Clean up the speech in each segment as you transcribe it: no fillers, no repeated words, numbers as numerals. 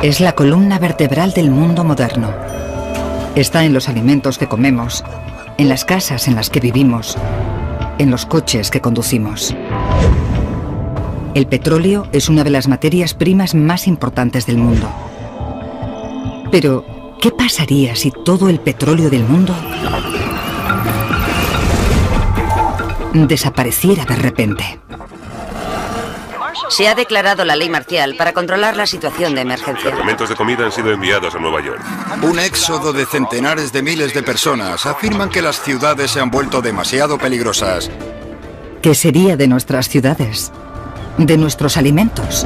Es la columna vertebral del mundo moderno. Está en los alimentos que comemos, en las casas en las que vivimos, en los coches que conducimos. El petróleo es una de las materias primas más importantes del mundo. Pero, ¿qué pasaría si todo el petróleo del mundo desapareciera de repente? Se ha declarado la ley marcial para controlar la situación de emergencia. Cargamentos de comida han sido enviados a Nueva York. Un éxodo de centenares de miles de personas afirman que las ciudades se han vuelto demasiado peligrosas. ¿Qué sería de nuestras ciudades? ¿De nuestros alimentos?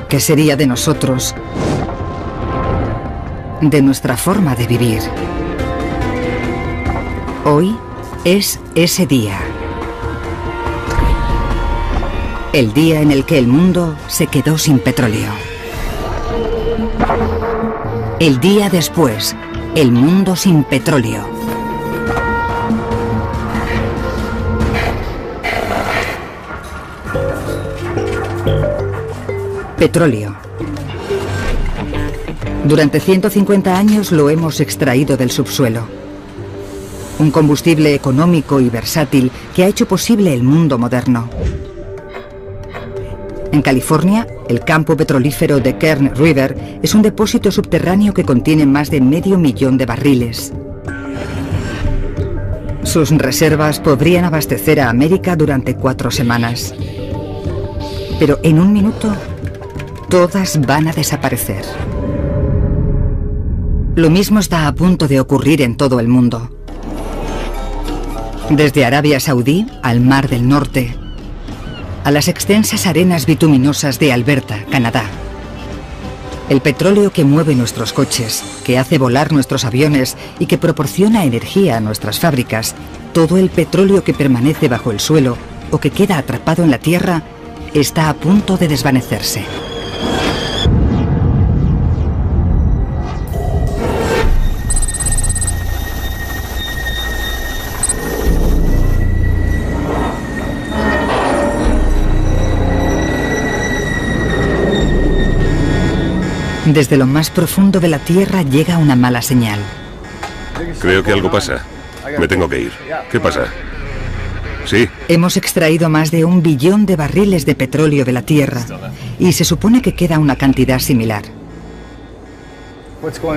¿Qué sería de nosotros? De nuestra forma de vivir. Hoy es ese día. El día en el que el mundo se quedó sin petróleo. El día después, el mundo sin petróleo. Petróleo. Durante 150 años lo hemos extraído del subsuelo. Un combustible económico y versátil que ha hecho posible el mundo moderno. En California, el campo petrolífero de Kern River es un depósito subterráneo que contiene más de 500.000 de barriles. Sus reservas podrían abastecer a América durante 4 semanas. Pero en un minuto, todas van a desaparecer. Lo mismo está a punto de ocurrir en todo el mundo. Desde Arabia Saudí al Mar del Norte, a las extensas arenas bituminosas de Alberta, Canadá. El petróleo que mueve nuestros coches, que hace volar nuestros aviones y que proporciona energía a nuestras fábricas, todo el petróleo que permanece bajo el suelo o que queda atrapado en la tierra, está a punto de desvanecerse. Desde lo más profundo de la Tierra llega una mala señal. Creo que algo pasa. Me tengo que ir. ¿Qué pasa? Sí. Hemos extraído más de 1 billón de barriles de petróleo de la Tierra y se supone que queda una cantidad similar.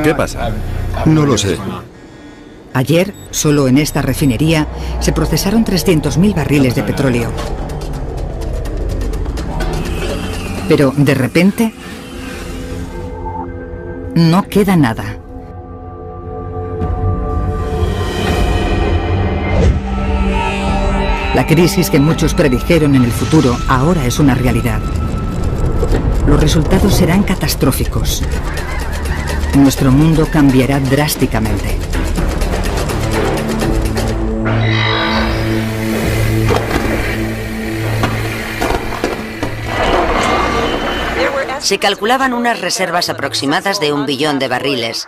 ¿Qué pasa? No lo sé. Ayer, solo en esta refinería, se procesaron 300.000 barriles de petróleo. Pero, de repente, no queda nada. La crisis que muchos predijeron en el futuro ahora es una realidad. Los resultados serán catastróficos. Nuestro mundo cambiará drásticamente. Se calculaban unas reservas aproximadas de 1 billón de barriles,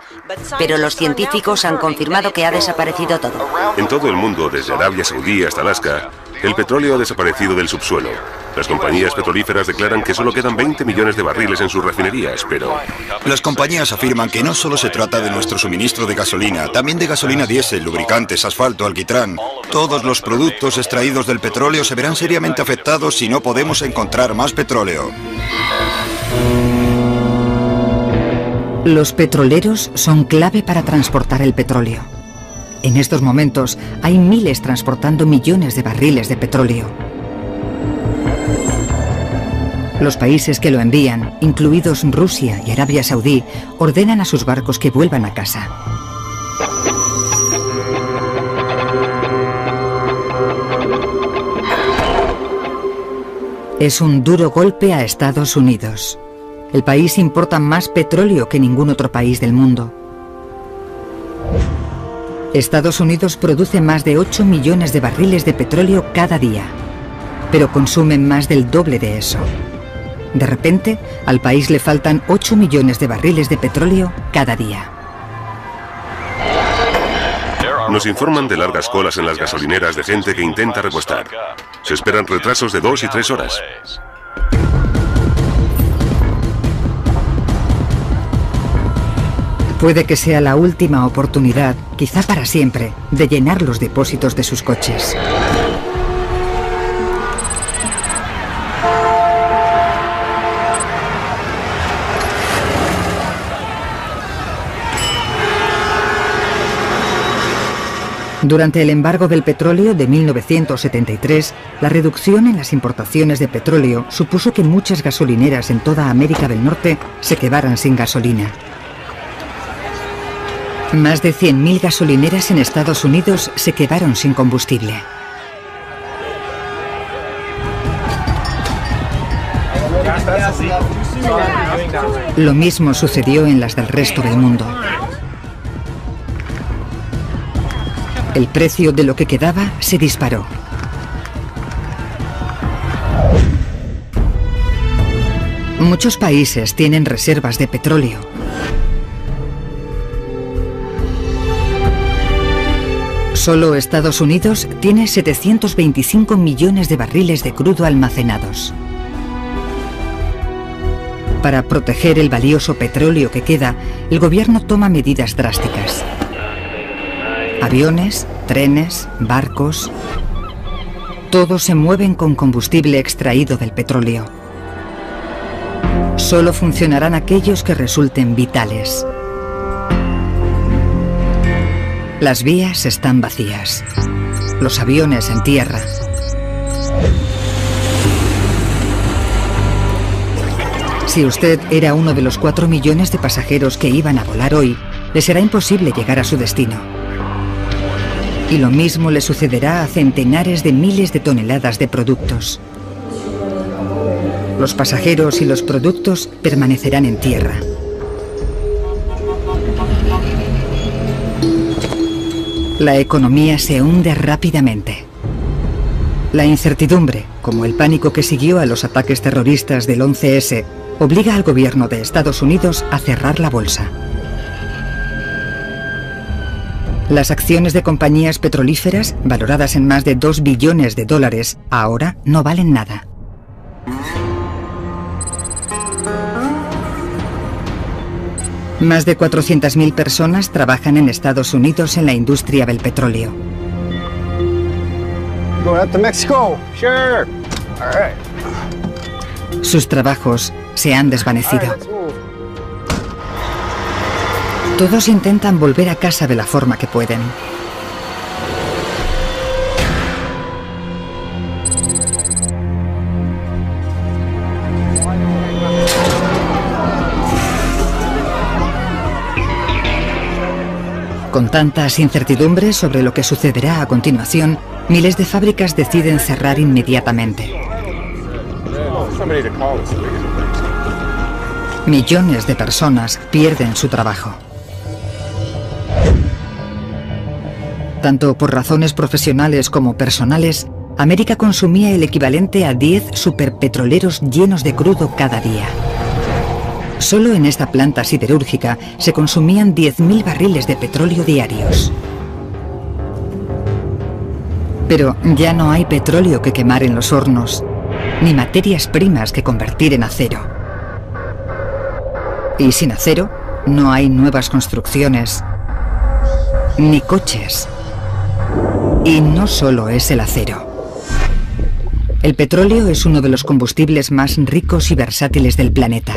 pero los científicos han confirmado que ha desaparecido todo. En todo el mundo, desde Arabia Saudí hasta Alaska, el petróleo ha desaparecido del subsuelo. Las compañías petrolíferas declaran que solo quedan 20 millones de barriles en sus refinerías, pero... Las compañías afirman que no solo se trata de nuestro suministro de gasolina, también de gasolina diésel, lubricantes, asfalto, alquitrán. Todos los productos extraídos del petróleo se verán seriamente afectados si no podemos encontrar más petróleo. Los petroleros son clave para transportar el petróleo. En estos momentos hay miles transportando millones de barriles de petróleo. Los países que lo envían, incluidos Rusia y Arabia Saudí, ordenan a sus barcos que vuelvan a casa. Es un duro golpe a Estados Unidos. El país importa más petróleo que ningún otro país del mundo. Estados Unidos produce más de 8 millones de barriles de petróleo cada día, pero consumen más del doble de eso. De repente, al país le faltan 8 millones de barriles de petróleo cada día. Nos informan de largas colas en las gasolineras de gente que intenta repostar. Se esperan retrasos de 2 y 3 horas. Puede que sea la última oportunidad, quizá para siempre, de llenar los depósitos de sus coches. Durante el embargo del petróleo de 1973, la reducción en las importaciones de petróleo supuso que muchas gasolineras en toda América del Norte se quedaran sin gasolina. Más de 100.000 gasolineras en Estados Unidos se quedaron sin combustible. Lo mismo sucedió en las del resto del mundo. El precio de lo que quedaba se disparó. Muchos países tienen reservas de petróleo. Solo Estados Unidos tiene 725 millones de barriles de crudo almacenados. Para proteger el valioso petróleo que queda, el gobierno toma medidas drásticas. Aviones, trenes, barcos... todos se mueven con combustible extraído del petróleo. Solo funcionarán aquellos que resulten vitales. Las vías están vacías. Los aviones en tierra. Si usted era uno de los 4 millones de pasajeros que iban a volar hoy, le será imposible llegar a su destino. Y lo mismo le sucederá a centenares de miles de toneladas de productos. Los pasajeros y los productos permanecerán en tierra. La economía se hunde rápidamente. La incertidumbre, como el pánico que siguió a los ataques terroristas del 11S, obliga al gobierno de Estados Unidos a cerrar la bolsa. Las acciones de compañías petrolíferas, valoradas en más de 2 billones de dólares, ahora no valen nada. Más de 400.000 personas trabajan en Estados Unidos en la industria del petróleo. Sus trabajos se han desvanecido. Todos intentan volver a casa de la forma que pueden. Con tantas incertidumbres sobre lo que sucederá a continuación, miles de fábricas deciden cerrar inmediatamente. Millones de personas pierden su trabajo. Tanto por razones profesionales como personales, América consumía el equivalente a 10 superpetroleros llenos de crudo cada día. Solo en esta planta siderúrgica se consumían 10.000 barriles de petróleo diarios. Pero ya no hay petróleo que quemar en los hornos, ni materias primas que convertir en acero. Y sin acero, no hay nuevas construcciones, ni coches. Y no solo es el acero. El petróleo es uno de los combustibles más ricos y versátiles del planeta.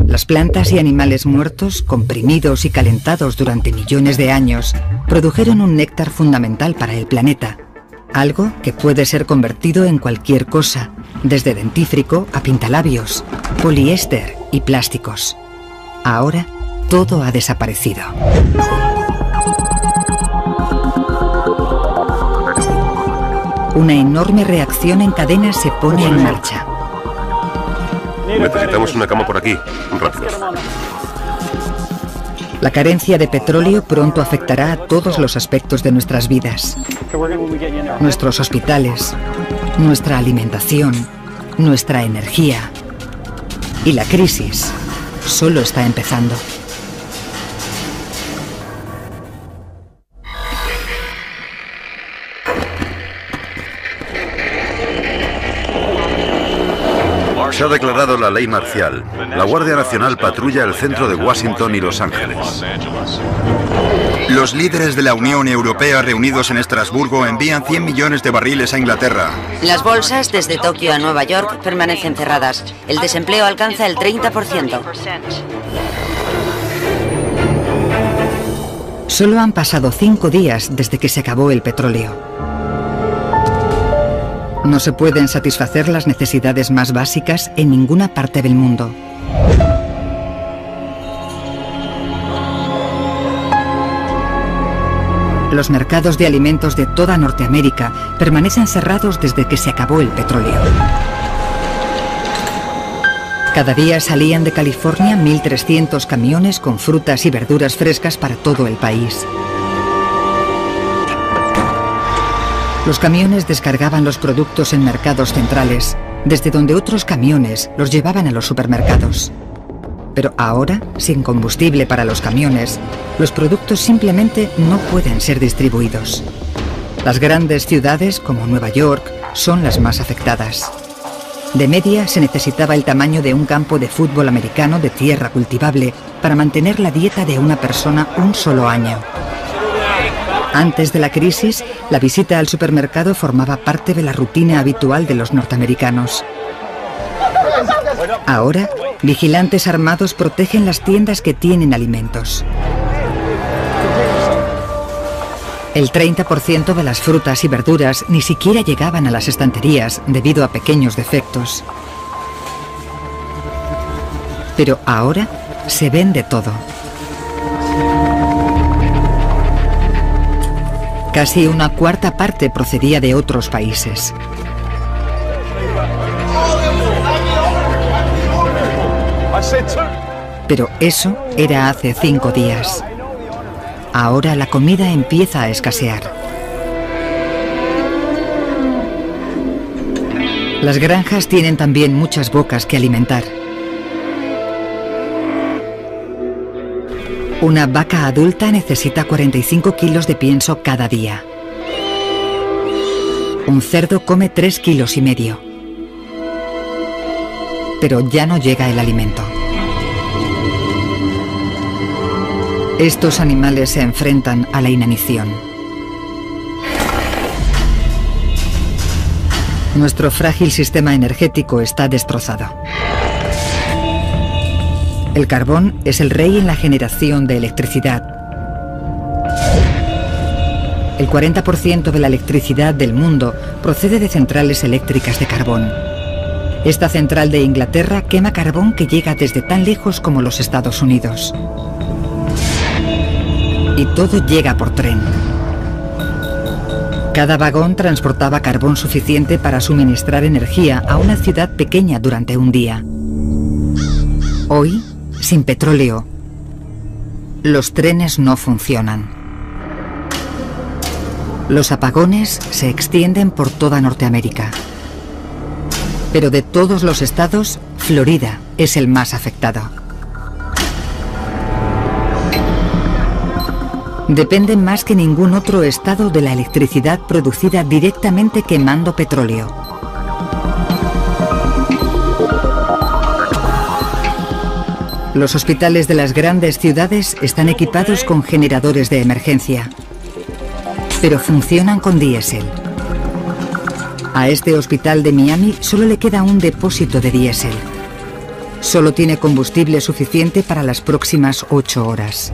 Las plantas y animales muertos, comprimidos y calentados durante millones de años, produjeron un néctar fundamental para el planeta, algo que puede ser convertido en cualquier cosa, desde dentífrico a pintalabios, poliéster y plásticos. Ahora, todo ha desaparecido. Una enorme reacción en cadena se pone en marcha. Necesitamos una cama por aquí. Rápidos. La carencia de petróleo pronto afectará a todos los aspectos de nuestras vidas. Nuestros hospitales, nuestra alimentación, nuestra energía. Y la crisis solo está empezando. Se ha declarado la ley marcial. La Guardia Nacional patrulla el centro de Washington y Los Ángeles. Los líderes de la Unión Europea reunidos en Estrasburgo envían 100 millones de barriles a Inglaterra. Las bolsas desde Tokio a Nueva York permanecen cerradas. El desempleo alcanza el 30%. Solo han pasado 5 días desde que se acabó el petróleo. No se pueden satisfacer las necesidades más básicas en ninguna parte del mundo. Los mercados de alimentos de toda Norteamérica permanecen cerrados desde que se acabó el petróleo. Cada día salían de California 1.300 camiones con frutas y verduras frescas para todo el país. Los camiones descargaban los productos en mercados centrales, desde donde otros camiones los llevaban a los supermercados. Pero ahora, sin combustible para los camiones, los productos simplemente no pueden ser distribuidos. Las grandes ciudades, como Nueva York, son las más afectadas. De media se necesitaba el tamaño de un campo de fútbol americano de tierra cultivable para mantener la dieta de una persona un solo año. Antes de la crisis, la visita al supermercado formaba parte de la rutina habitual de los norteamericanos. Ahora, vigilantes armados protegen las tiendas que tienen alimentos. El 30% de las frutas y verduras ni siquiera llegaban a las estanterías debido a pequeños defectos. Pero ahora se vende todo. Casi una cuarta parte procedía de otros países. Pero eso era hace 5 días. Ahora la comida empieza a escasear. Las granjas tienen también muchas bocas que alimentar. Una vaca adulta necesita 45 kilos de pienso cada día. Un cerdo come 3,5 kilos. Pero ya no llega el alimento. Estos animales se enfrentan a la inanición. Nuestro frágil sistema energético está destrozado. El carbón es el rey en la generación de electricidad. El 40% de la electricidad del mundo procede de centrales eléctricas de carbón. Esta central de Inglaterra quema carbón que llega desde tan lejos como los Estados Unidos. Y todo llega por tren. Cada vagón transportaba carbón suficiente para suministrar energía a una ciudad pequeña durante un día. Hoy, sin petróleo, los trenes no funcionan. Los apagones se extienden por toda Norteamérica. Pero de todos los estados, Florida es el más afectado. Depende más que ningún otro estado de la electricidad producida directamente quemando petróleo. Los hospitales de las grandes ciudades están equipados con generadores de emergencia, pero funcionan con diésel. A este hospital de Miami solo le queda un depósito de diésel. Solo tiene combustible suficiente para las próximas 8 horas.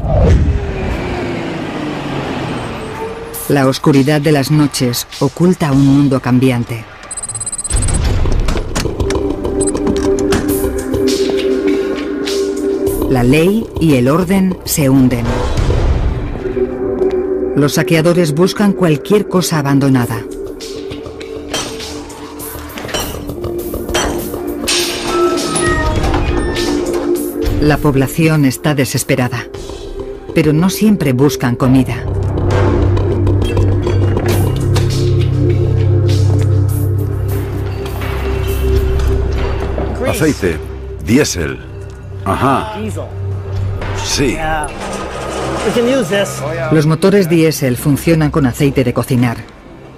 La oscuridad de las noches oculta un mundo cambiante. La ley y el orden se hunden. Los saqueadores buscan cualquier cosa abandonada. La población está desesperada, pero no siempre buscan comida. Aceite, diésel. Ajá. Sí. Los motores diésel funcionan con aceite de cocinar,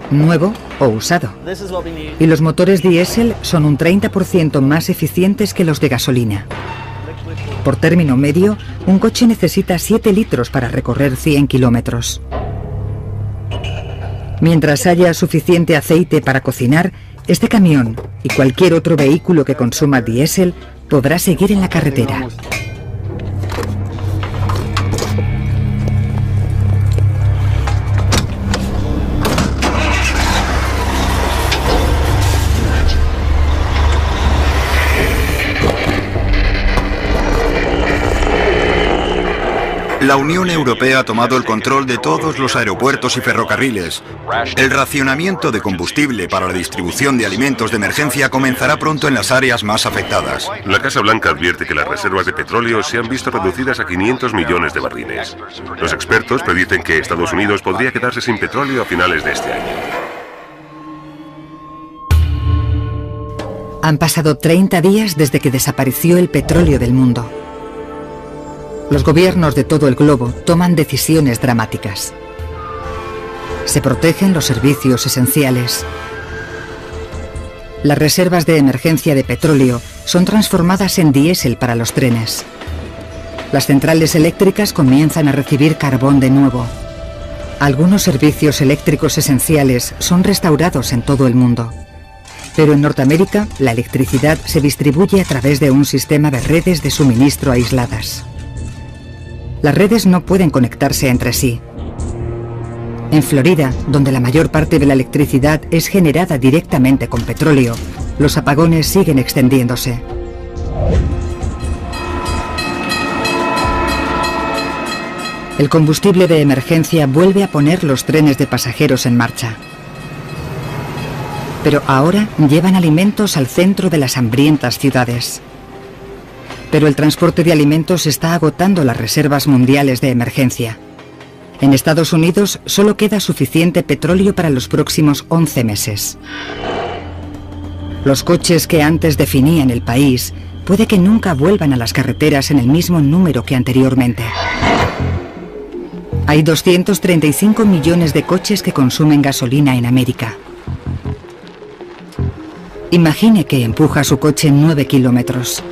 nuevo o usado. Y los motores diésel son un 30% más eficientes que los de gasolina. Por término medio, un coche necesita 7 litros para recorrer 100 kilómetros. Mientras haya suficiente aceite para cocinar, este camión y cualquier otro vehículo que consuma diésel podrá seguir en la carretera. La Unión Europea ha tomado el control de todos los aeropuertos y ferrocarriles. El racionamiento de combustible para la distribución de alimentos de emergencia comenzará pronto en las áreas más afectadas. La Casa Blanca advierte que las reservas de petróleo se han visto reducidas a 500 millones de barriles. Los expertos predicen que Estados Unidos podría quedarse sin petróleo a finales de este año. Han pasado 30 días desde que desapareció el petróleo del mundo. Los gobiernos de todo el globo toman decisiones dramáticas. Se protegen los servicios esenciales. Las reservas de emergencia de petróleo son transformadas en diésel para los trenes. Las centrales eléctricas comienzan a recibir carbón de nuevo. Algunos servicios eléctricos esenciales son restaurados en todo el mundo. Pero en Norteamérica, la electricidad se distribuye a través de un sistema de redes de suministro aisladas. Las redes no pueden conectarse entre sí. En Florida, donde la mayor parte de la electricidad es generada directamente con petróleo, los apagones siguen extendiéndose. El combustible de emergencia vuelve a poner los trenes de pasajeros en marcha. Pero ahora llevan alimentos al centro de las hambrientas ciudades. Pero el transporte de alimentos está agotando las reservas mundiales de emergencia. En Estados Unidos solo queda suficiente petróleo para los próximos 11 meses. Los coches que antes definían el país puede que nunca vuelvan a las carreteras en el mismo número que anteriormente. Hay 235 millones de coches que consumen gasolina en América. Imagine que empuja su coche 9 kilómetros.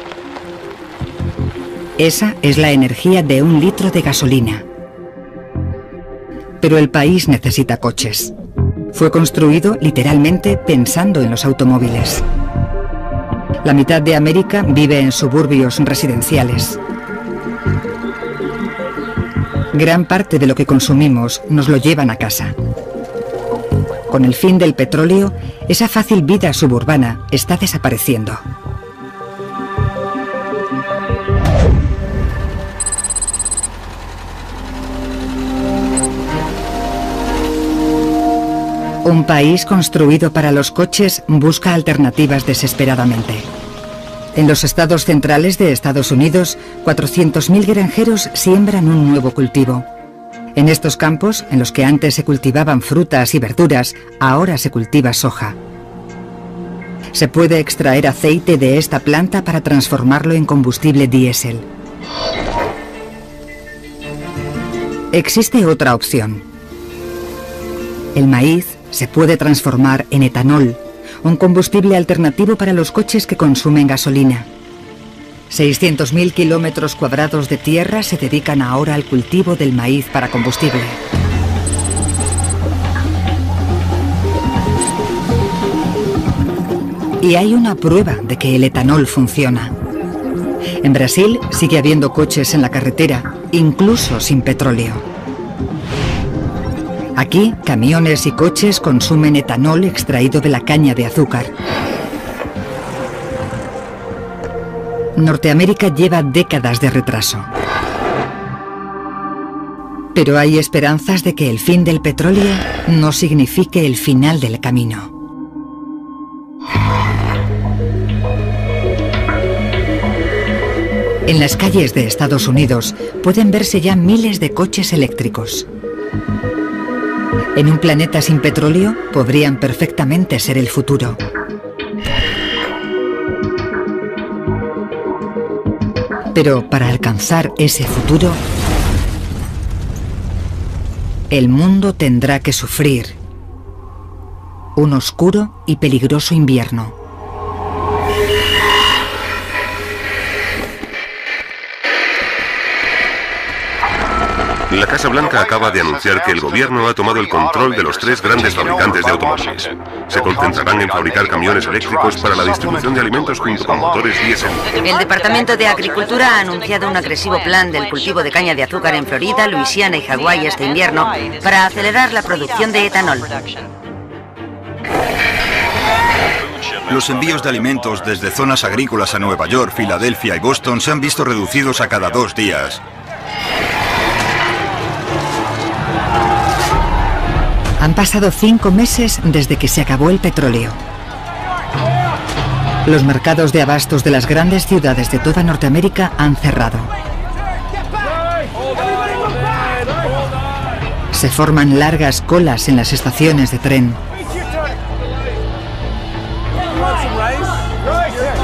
Esa es la energía de 1 litro de gasolina. Pero el país necesita coches. Fue construido literalmente pensando en los automóviles. La mitad de América vive en suburbios residenciales. Gran parte de lo que consumimos nos lo llevan a casa. Con el fin del petróleo, esa fácil vida suburbana está desapareciendo. Un país construido para los coches busca alternativas desesperadamente. En los estados centrales de Estados Unidos, 400.000 granjeros siembran un nuevo cultivo. En estos campos, en los que antes se cultivaban frutas y verduras, ahora se cultiva soja. Se puede extraer aceite de esta planta para transformarlo en combustible diésel. Existe otra opción. El maíz se puede transformar en etanol, un combustible alternativo para los coches que consumen gasolina. 600.000 kilómetros cuadrados de tierra se dedican ahora al cultivo del maíz para combustible. Y hay una prueba de que el etanol funciona. En Brasil sigue habiendo coches en la carretera, incluso sin petróleo. Aquí, camiones y coches consumen etanol extraído de la caña de azúcar. Norteamérica lleva décadas de retraso. Pero hay esperanzas de que el fin del petróleo no signifique el final del camino. En las calles de Estados Unidos pueden verse ya miles de coches eléctricos. En un planeta sin petróleo podrían perfectamente ser el futuro. Pero para alcanzar ese futuro, el mundo tendrá que sufrir un oscuro y peligroso invierno. La Casa Blanca acaba de anunciar que el gobierno ha tomado el control de los 3 grandes fabricantes de automóviles. Se concentrarán en fabricar camiones eléctricos para la distribución de alimentos junto con motores diésel. El Departamento de Agricultura ha anunciado un agresivo plan del cultivo de caña de azúcar en Florida, Luisiana y Hawái este invierno para acelerar la producción de etanol. Los envíos de alimentos desde zonas agrícolas a Nueva York, Filadelfia y Boston se han visto reducidos a cada 2 días. Han pasado 5 meses desde que se acabó el petróleo. Los mercados de abastos de las grandes ciudades de toda Norteamérica han cerrado. Se forman largas colas en las estaciones de tren.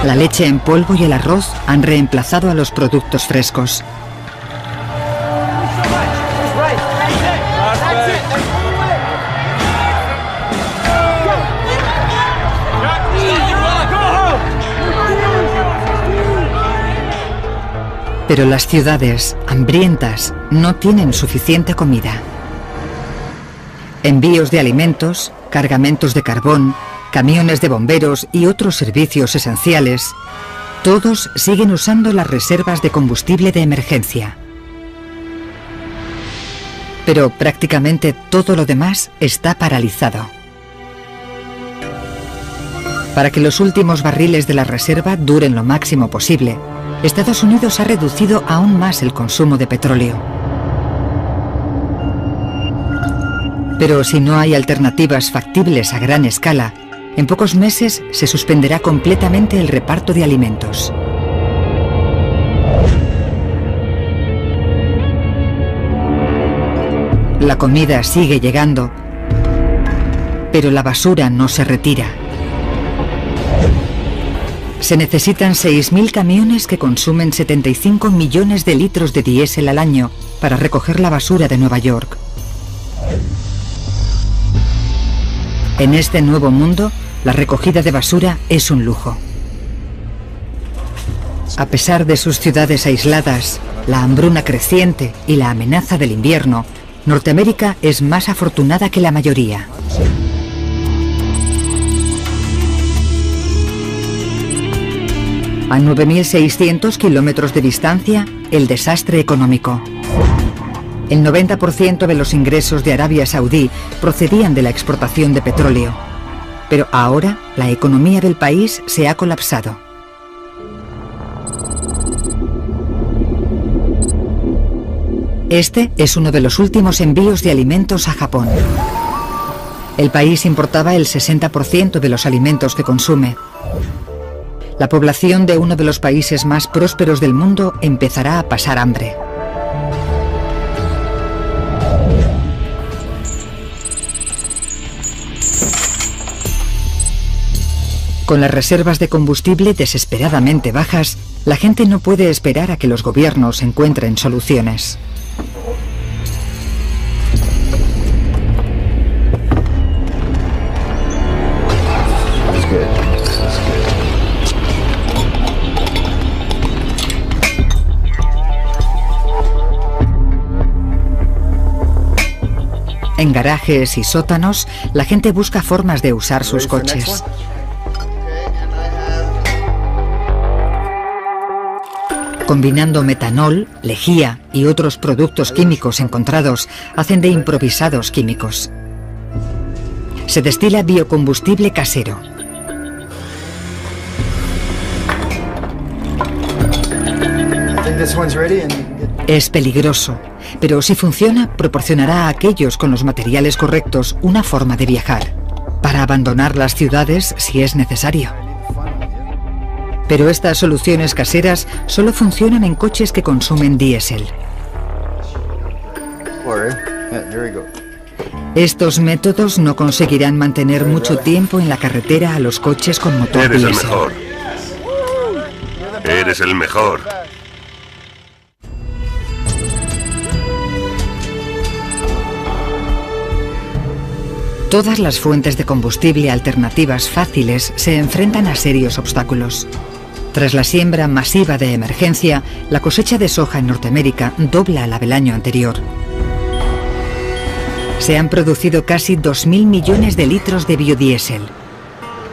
La leche en polvo y el arroz han reemplazado a los productos frescos. Pero las ciudades, hambrientas, no tienen suficiente comida. Envíos de alimentos, cargamentos de carbón, camiones de bomberos y otros servicios esenciales, todos siguen usando las reservas de combustible de emergencia. Pero prácticamente todo lo demás está paralizado. Para que los últimos barriles de la reserva duren lo máximo posible, Estados Unidos ha reducido aún más el consumo de petróleo. Pero si no hay alternativas factibles a gran escala, en pocos meses se suspenderá completamente el reparto de alimentos. La comida sigue llegando, pero la basura no se retira. Se necesitan 6.000 camiones que consumen 75 millones de litros de diésel al año para recoger la basura de Nueva York. En este nuevo mundo, la recogida de basura es un lujo. A pesar de sus ciudades aisladas, la hambruna creciente y la amenaza del invierno, Norteamérica es más afortunada que la mayoría. A 9.600 kilómetros de distancia, el desastre económico. El 90% de los ingresos de Arabia Saudí procedían de la exportación de petróleo. Pero ahora la economía del país se ha colapsado. Este es uno de los últimos envíos de alimentos a Japón. El país importaba el 60% de los alimentos que consume. La población de uno de los países más prósperos del mundo empezará a pasar hambre. Con las reservas de combustible desesperadamente bajas, la gente no puede esperar a que los gobiernos encuentren soluciones. En garajes y sótanos, la gente busca formas de usar sus coches. Combinando metanol, lejía y otros productos químicos encontrados, hacen de improvisados químicos. Se destila biocombustible casero. Es peligroso, pero si funciona, proporcionará a aquellos con los materiales correctos una forma de viajar, para abandonar las ciudades si es necesario. Pero estas soluciones caseras solo funcionan en coches que consumen diésel. Estos métodos no conseguirán mantener mucho tiempo en la carretera a los coches con motor diésel. Eres el mejor. Eres el mejor. Todas las fuentes de combustible alternativas fáciles se enfrentan a serios obstáculos. Tras la siembra masiva de emergencia, la cosecha de soja en Norteamérica dobla la del año anterior. Se han producido casi 2.000 millones de litros de biodiesel.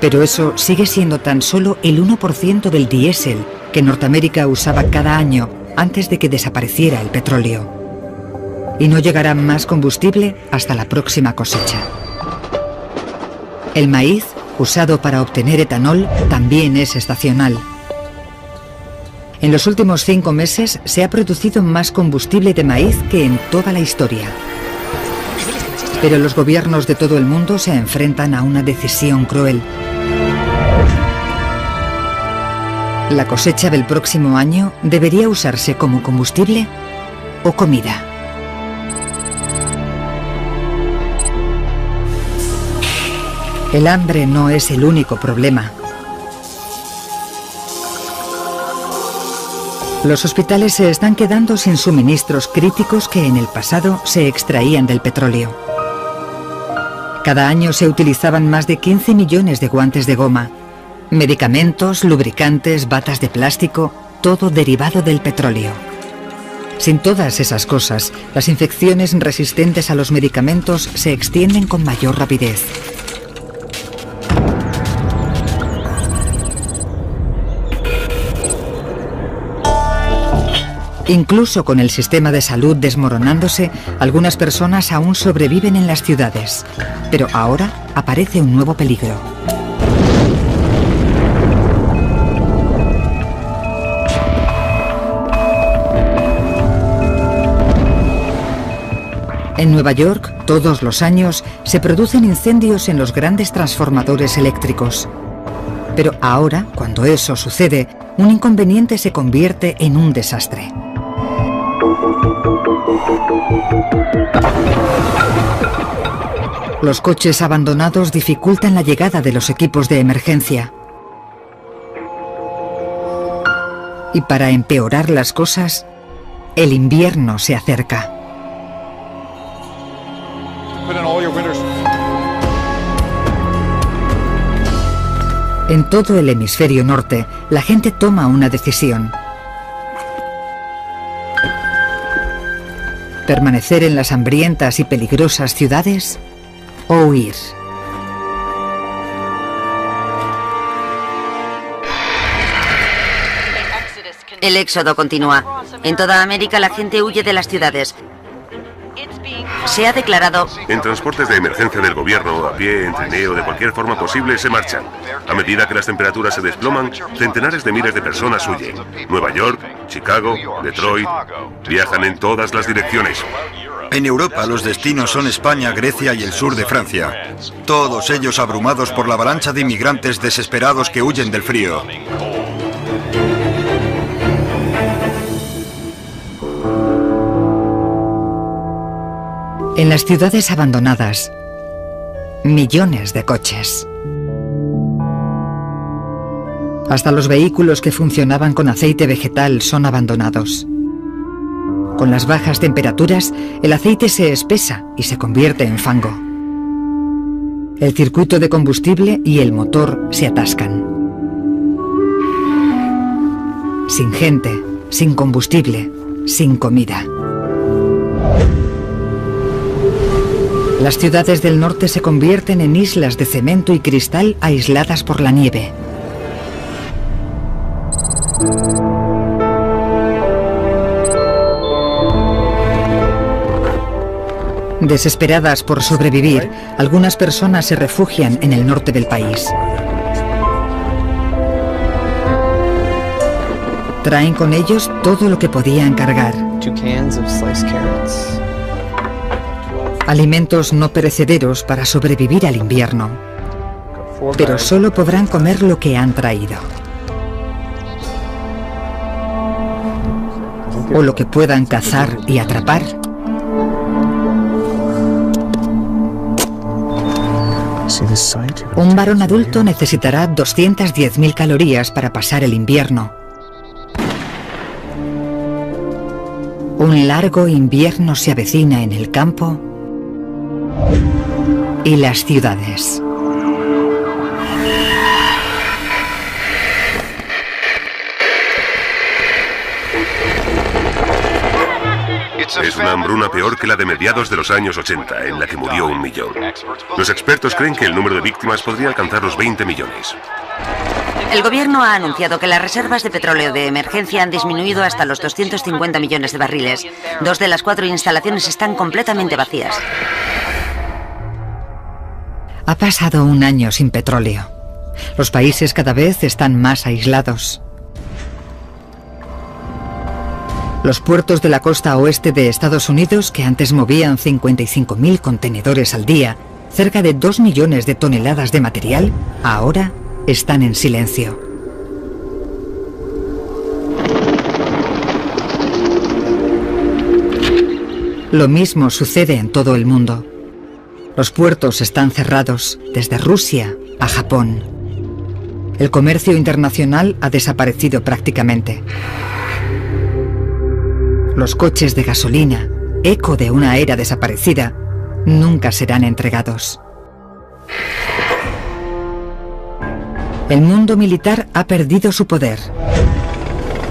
Pero eso sigue siendo tan solo el 1% del diésel que Norteamérica usaba cada año antes de que desapareciera el petróleo. Y no llegará más combustible hasta la próxima cosecha. El maíz, usado para obtener etanol, también es estacional. En los últimos 5 meses se ha producido más combustible de maíz que en toda la historia. Pero los gobiernos de todo el mundo se enfrentan a una decisión cruel. ¿La cosecha del próximo año debería usarse como combustible o comida? El hambre no es el único problema. Los hospitales se están quedando sin suministros críticos que en el pasado se extraían del petróleo. Cada año se utilizaban más de 15 millones de guantes de goma, medicamentos, lubricantes, batas de plástico, todo derivado del petróleo. Sin todas esas cosas, las infecciones resistentes a los medicamentos se extienden con mayor rapidez. Incluso con el sistema de salud desmoronándose, algunas personas aún sobreviven en las ciudades. Pero ahora aparece un nuevo peligro. En Nueva York, todos los años, se producen incendios en los grandes transformadores eléctricos. Pero ahora, cuando eso sucede, un inconveniente se convierte en un desastre. Los coches abandonados dificultan la llegada de los equipos de emergencia. Y para empeorar las cosas, el invierno se acerca. En todo el hemisferio norte, la gente toma una decisión. ¿Permanecer en las hambrientas y peligrosas ciudades o huir? El éxodo continúa. En toda América la gente huye de las ciudades. Se ha declarado... En transportes de emergencia del gobierno, a pie, en trineo, de cualquier forma posible, se marchan. A medida que las temperaturas se desploman, centenares de miles de personas huyen. Nueva York, Chicago, Detroit, viajan en todas las direcciones. En Europa los destinos son España, Grecia y el sur de Francia. Todos ellos abrumados por la avalancha de inmigrantes desesperados que huyen del frío. En las ciudades abandonadas, millones de coches. Hasta los vehículos que funcionaban con aceite vegetal son abandonados. Con las bajas temperaturas, el aceite se espesa y se convierte en fango. El circuito de combustible y el motor se atascan. Sin gente, sin combustible, sin comida. Las ciudades del norte se convierten en islas de cemento y cristal aisladas por la nieve. Desesperadas por sobrevivir, algunas personas se refugian en el norte del país. Traen con ellos todo lo que podían cargar. Alimentos no perecederos para sobrevivir al invierno. Pero solo podrán comer lo que han traído. O lo que puedan cazar y atrapar. Un varón adulto necesitará 210.000 calorías para pasar el invierno. Un largo invierno se avecina en el campo y las ciudades. Es una hambruna peor que la de mediados de los años 80, en la que murió 1 millón. Los expertos creen que el número de víctimas podría alcanzar los 20 millones. El gobierno ha anunciado que las reservas de petróleo de emergencia han disminuido hasta los 250 millones de barriles. 2 de las 4 instalaciones están completamente vacías. Ha pasado 1 año sin petróleo. Los países cada vez están más aislados. Los puertos de la costa oeste de Estados Unidos, que antes movían 55.000 contenedores al día, cerca de 2 millones de toneladas de material, ahora están en silencio. Lo mismo sucede en todo el mundo. Los puertos están cerrados, desde Rusia a Japón. El comercio internacional ha desaparecido prácticamente. Los coches de gasolina, eco de una era desaparecida, nunca serán entregados. El mundo militar ha perdido su poder.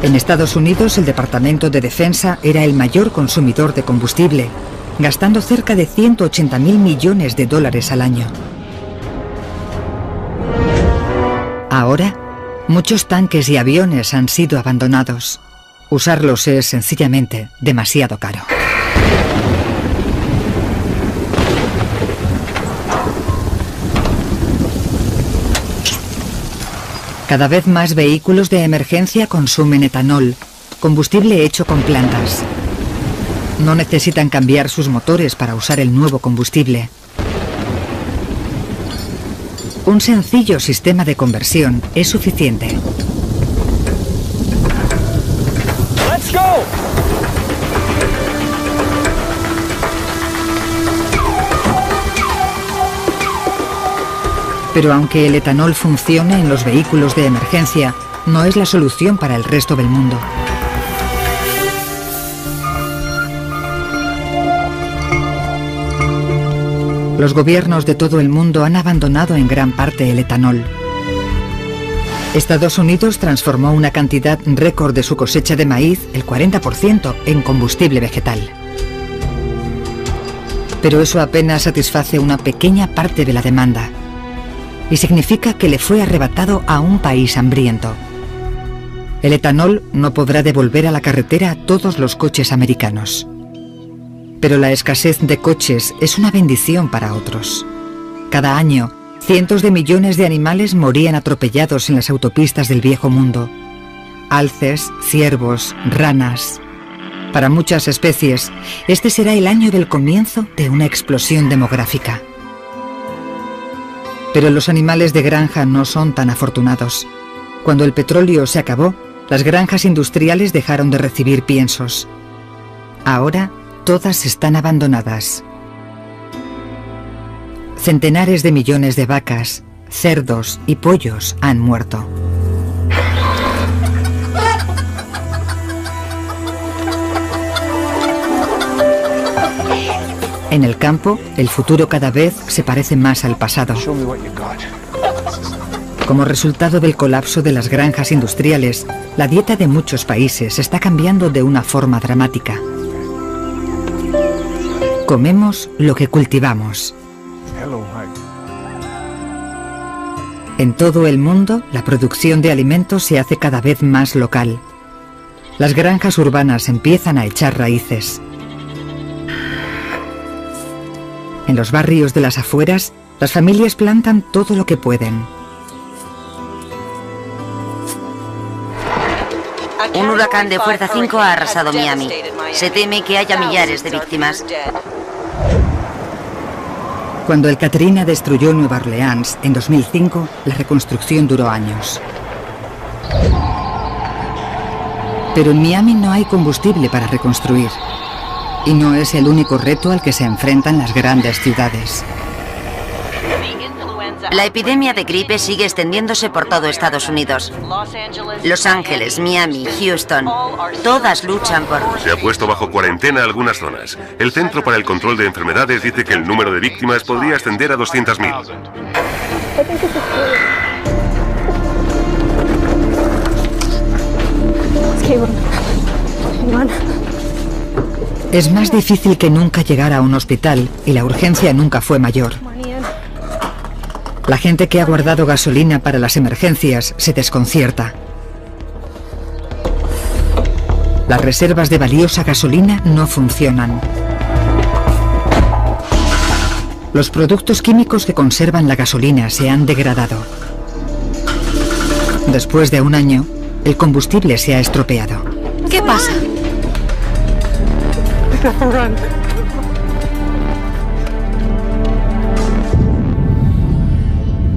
En Estados Unidos, el Departamento de Defensa era el mayor consumidor de combustible, gastando cerca de 180.000 millones de dólares al año. Ahora, muchos tanques y aviones han sido abandonados. Usarlos es sencillamente demasiado caro. Cada vez más vehículos de emergencia consumen etanol, combustible hecho con plantas. No necesitan cambiar sus motores para usar el nuevo combustible. Un sencillo sistema de conversión es suficiente. Let's go! Pero aunque el etanol funcione en los vehículos de emergencia, no es la solución para el resto del mundo. Los gobiernos de todo el mundo han abandonado en gran parte el etanol. Estados Unidos transformó una cantidad récord de su cosecha de maíz, el 40%, en combustible vegetal. Pero eso apenas satisface una pequeña parte de la demanda. Y significa que le fue arrebatado a un país hambriento. El etanol no podrá devolver a la carretera a todos los coches americanos. Pero la escasez de coches es una bendición para otros. Cada año, cientos de millones de animales morían atropellados en las autopistas del viejo mundo. Alces, ciervos, ranas. Para muchas especies, este será el año del comienzo de una explosión demográfica. Pero los animales de granja no son tan afortunados. Cuando el petróleo se acabó, las granjas industriales dejaron de recibir piensos. Ahora, todas están abandonadas. Centenares de millones de vacas, cerdos y pollos han muerto. En el campo, el futuro cada vez se parece más al pasado. Como resultado del colapso de las granjas industriales, la dieta de muchos países está cambiando de una forma dramática. Comemos lo que cultivamos. En todo el mundo, la producción de alimentos se hace cada vez más local. Las granjas urbanas empiezan a echar raíces. En los barrios de las afueras, las familias plantan todo lo que pueden. Un huracán de fuerza 5 ha arrasado Miami. Se teme que haya millares de víctimas. Cuando el Katrina destruyó Nueva Orleans en 2005, la reconstrucción duró años. Pero en Miami no hay combustible para reconstruir. Y no es el único reto al que se enfrentan las grandes ciudades. La epidemia de gripe sigue extendiéndose por todo Estados Unidos. Los Ángeles, Miami, Houston, todas luchan por... Se ha puesto bajo cuarentena algunas zonas. El Centro para el Control de Enfermedades dice que el número de víctimas podría ascender a 200.000. Es más difícil que nunca llegar a un hospital y la urgencia nunca fue mayor. La gente que ha guardado gasolina para las emergencias se desconcierta. Las reservas de valiosa gasolina no funcionan. Los productos químicos que conservan la gasolina se han degradado. Después de un año, el combustible se ha estropeado. ¿Qué pasa?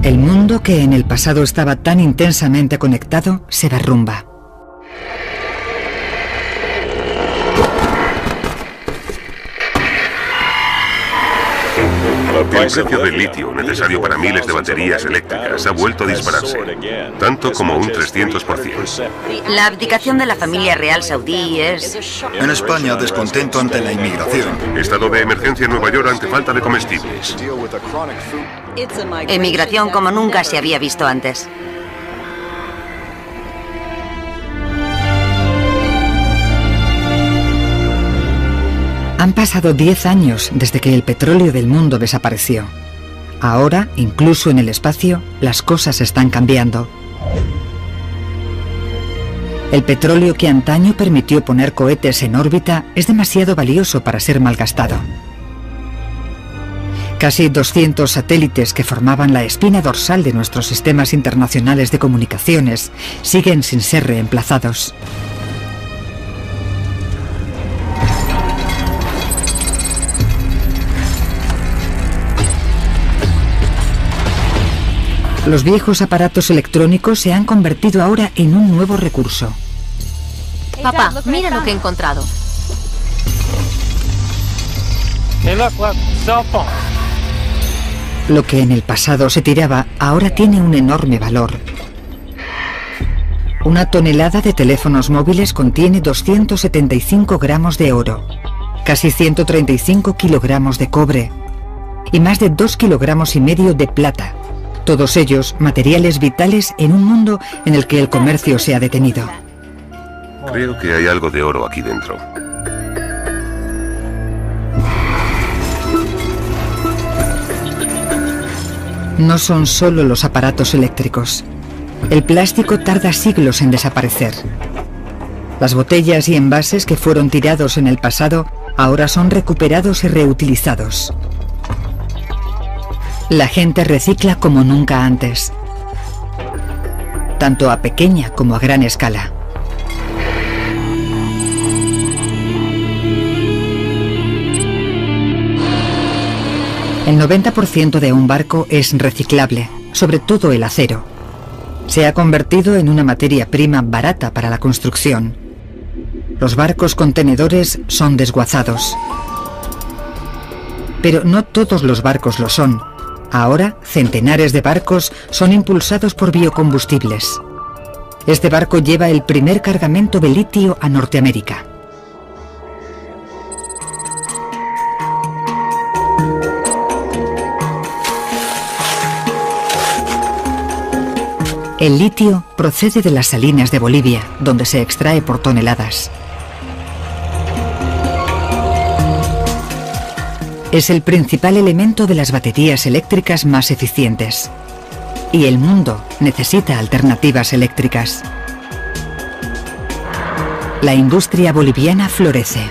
El mundo que en el pasado estaba tan intensamente conectado se derrumba. El precio del litio, necesario para miles de baterías eléctricas, ha vuelto a dispararse, tanto como un 300%. La abdicación de la familia real saudí es... En España, descontento ante la inmigración. Estado de emergencia en Nueva York ante falta de comestibles. Emigración como nunca se había visto antes. Han pasado 10 años desde que el petróleo del mundo desapareció. Ahora, incluso en el espacio, las cosas están cambiando. El petróleo que antaño permitió poner cohetes en órbita es demasiado valioso para ser malgastado. Casi 200 satélites que formaban la espina dorsal de nuestros sistemas internacionales de comunicaciones siguen sin ser reemplazados. Los viejos aparatos electrónicos se han convertido ahora en un nuevo recurso. Papá, mira lo que he encontrado. Lo que en el pasado se tiraba ahora tiene un enorme valor. Una tonelada de teléfonos móviles contiene 275 gramos de oro, casi 135 kilogramos de cobre y más de 2,5 kilogramos de plata. Todos ellos materiales vitales en un mundo en el que el comercio se ha detenido. Creo que hay algo de oro aquí dentro. No son solo los aparatos eléctricos. El plástico tarda siglos en desaparecer. Las botellas y envases que fueron tirados en el pasado ahora son recuperados y reutilizados. La gente recicla como nunca antes, tanto a pequeña como a gran escala. El 90% de un barco es reciclable, sobre todo el acero. Se ha convertido en una materia prima barata para la construcción. Los barcos contenedores son desguazados. Pero no todos los barcos lo son. Ahora, centenares de barcos son impulsados por biocombustibles. Este barco lleva el primer cargamento de litio a Norteamérica. El litio procede de las salinas de Bolivia, donde se extrae por toneladas. Es el principal elemento de las baterías eléctricas más eficientes. Y el mundo necesita alternativas eléctricas. La industria boliviana florece.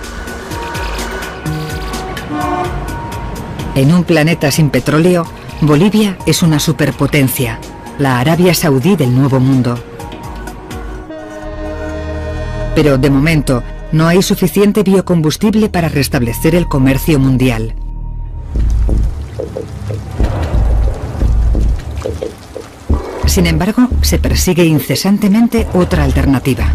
En un planeta sin petróleo, Bolivia es una superpotencia, la Arabia Saudí del Nuevo Mundo. Pero de momento, no hay suficiente biocombustible para restablecer el comercio mundial. Sin embargo, se persigue incesantemente otra alternativa.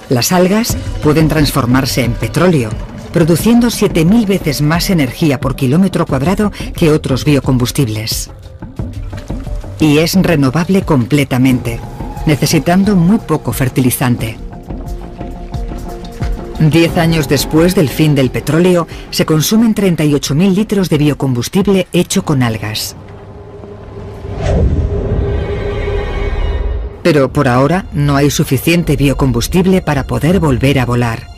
Las algas pueden transformarse en petróleo, produciendo 7000 veces más energía por kilómetro cuadrado que otros biocombustibles. y es renovable completamente, necesitando muy poco fertilizante. 10 años después del fin del petróleo, se consumen 38.000 litros de biocombustible hecho con algas. Pero por ahora no hay suficiente biocombustible para poder volver a volar.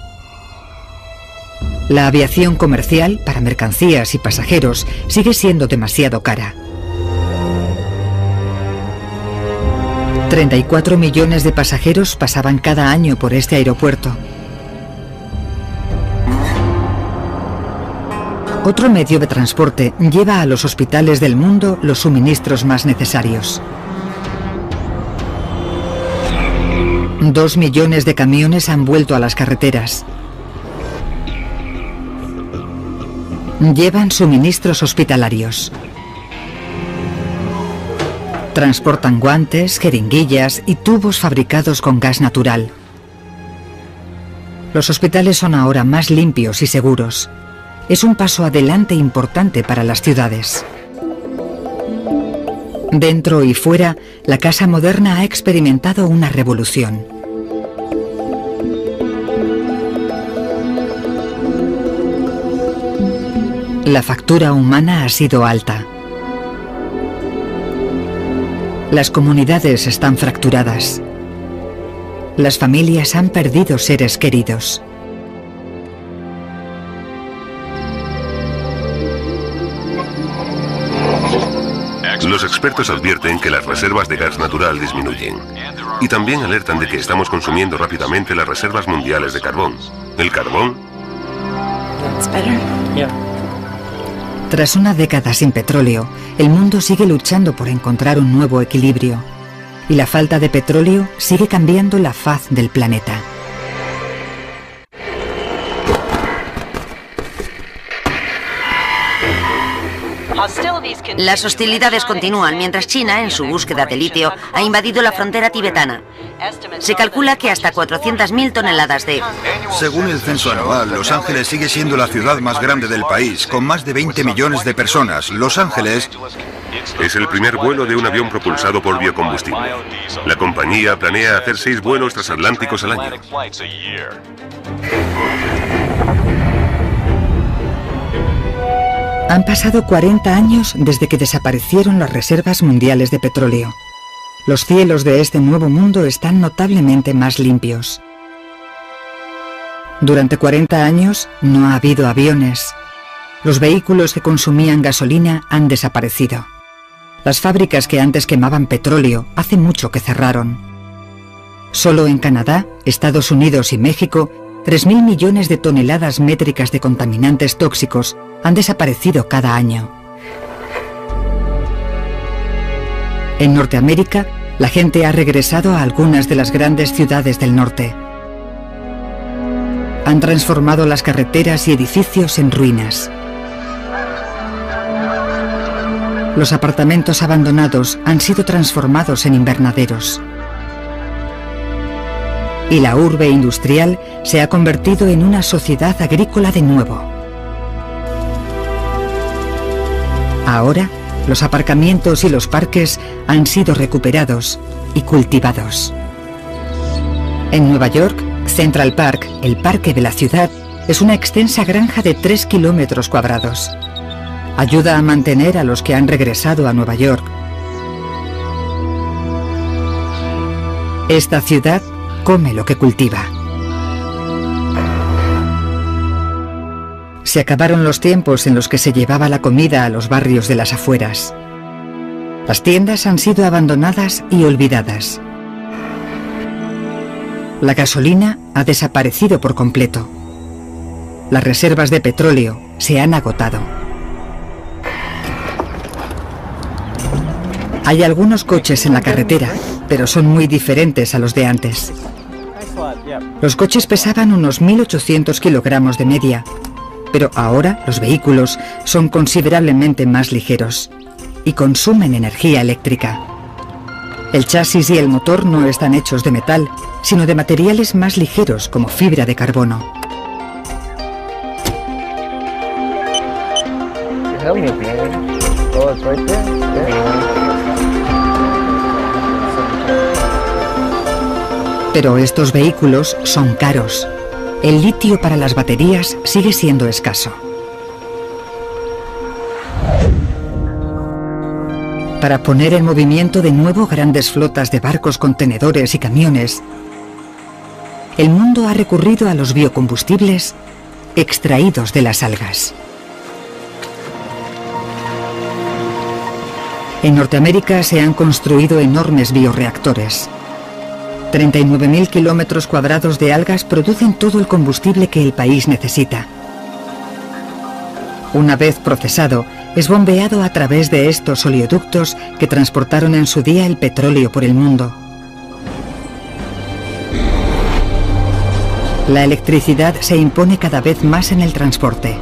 La aviación comercial para mercancías y pasajeros sigue siendo demasiado cara. 34 millones de pasajeros pasaban cada año por este aeropuerto. Otro medio de transporte lleva a los hospitales del mundo los suministros más necesarios. 2 millones de camiones han vuelto a las carreteras. Llevan suministros hospitalarios. Transportan guantes, jeringuillas y tubos fabricados con gas natural. Los hospitales son ahora más limpios y seguros. Es un paso adelante importante para las ciudades. Dentro y fuera, la casa moderna ha experimentado una revolución. La factura humana ha sido alta. Las comunidades están fracturadas. Las familias han perdido seres queridos. Los expertos advierten que las reservas de gas natural disminuyen. Y también alertan de que estamos consumiendo rápidamente las reservas mundiales de carbón. ¿El carbón? Tras una década sin petróleo, el mundo sigue luchando por encontrar un nuevo equilibrio. Y la falta de petróleo sigue cambiando la faz del planeta. Las hostilidades continúan mientras China, en su búsqueda de litio, ha invadido la frontera tibetana. Se calcula que hasta 400.000 toneladas de... Según el censo anual, Los Ángeles sigue siendo la ciudad más grande del país, con más de 20 millones de personas. Los Ángeles es el primer vuelo de un avión propulsado por biocombustible. La compañía planea hacer 6 vuelos transatlánticos al año. Han pasado 40 años desde que desaparecieron las reservas mundiales de petróleo. Los cielos de este nuevo mundo están notablemente más limpios. Durante 40 años no ha habido aviones. Los vehículos que consumían gasolina han desaparecido. Las fábricas que antes quemaban petróleo hace mucho que cerraron. Solo en Canadá, Estados Unidos y México, 3.000 millones de toneladas métricas de contaminantes tóxicos han desaparecido cada año. En Norteamérica, la gente ha regresado a algunas de las grandes ciudades del norte. Han transformado las carreteras y edificios en ruinas. Los apartamentos abandonados han sido transformados en invernaderos. Y la urbe industrial se ha convertido en una sociedad agrícola de nuevo. Ahora, los aparcamientos y los parques han sido recuperados y cultivados. En Nueva York, Central Park, el parque de la ciudad, es una extensa granja de 3 kilómetros cuadrados. Ayuda a mantener a los que han regresado a Nueva York. Esta ciudad come lo que cultiva. Se acabaron los tiempos en los que se llevaba la comida a los barrios de las afueras. Las tiendas han sido abandonadas y olvidadas. La gasolina ha desaparecido por completo. Las reservas de petróleo se han agotado. Hay algunos coches en la carretera, pero son muy diferentes a los de antes. Los coches pesaban unos 1.800 kilogramos de media, pero ahora los vehículos son considerablemente más ligeros y consumen energía eléctrica. El chasis y el motor no están hechos de metal, sino de materiales más ligeros como fibra de carbono. Pero estos vehículos son caros. El litio para las baterías sigue siendo escaso. Para poner en movimiento de nuevo grandes flotas de barcos, contenedores y camiones, el mundo ha recurrido a los biocombustibles extraídos de las algas. En Norteamérica se han construido enormes bioreactores. 39.000 kilómetros cuadrados de algas producen todo el combustible que el país necesita. Una vez procesado, es bombeado a través de estos oleoductos que transportaron en su día el petróleo por el mundo. La electricidad se impone cada vez más en el transporte.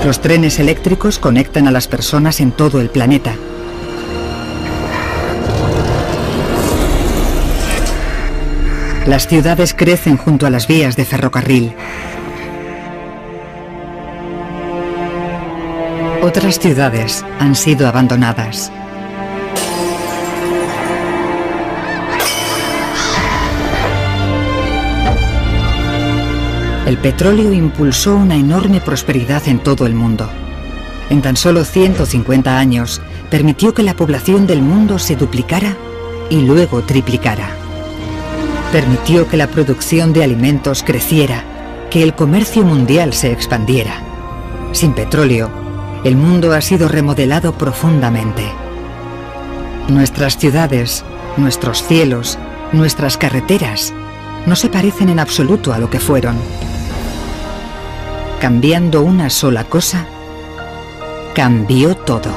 Los trenes eléctricos conectan a las personas en todo el planeta. Las ciudades crecen junto a las vías de ferrocarril. Otras ciudades han sido abandonadas. El petróleo impulsó una enorme prosperidad en todo el mundo. En tan solo 150 años, permitió que la población del mundo se duplicara y luego triplicara. Permitió que la producción de alimentos creciera, que el comercio mundial se expandiera. Sin petróleo, el mundo ha sido remodelado profundamente. Nuestras ciudades, nuestros cielos, nuestras carreteras, no se parecen en absoluto a lo que fueron. Cambiando una sola cosa, cambió todo.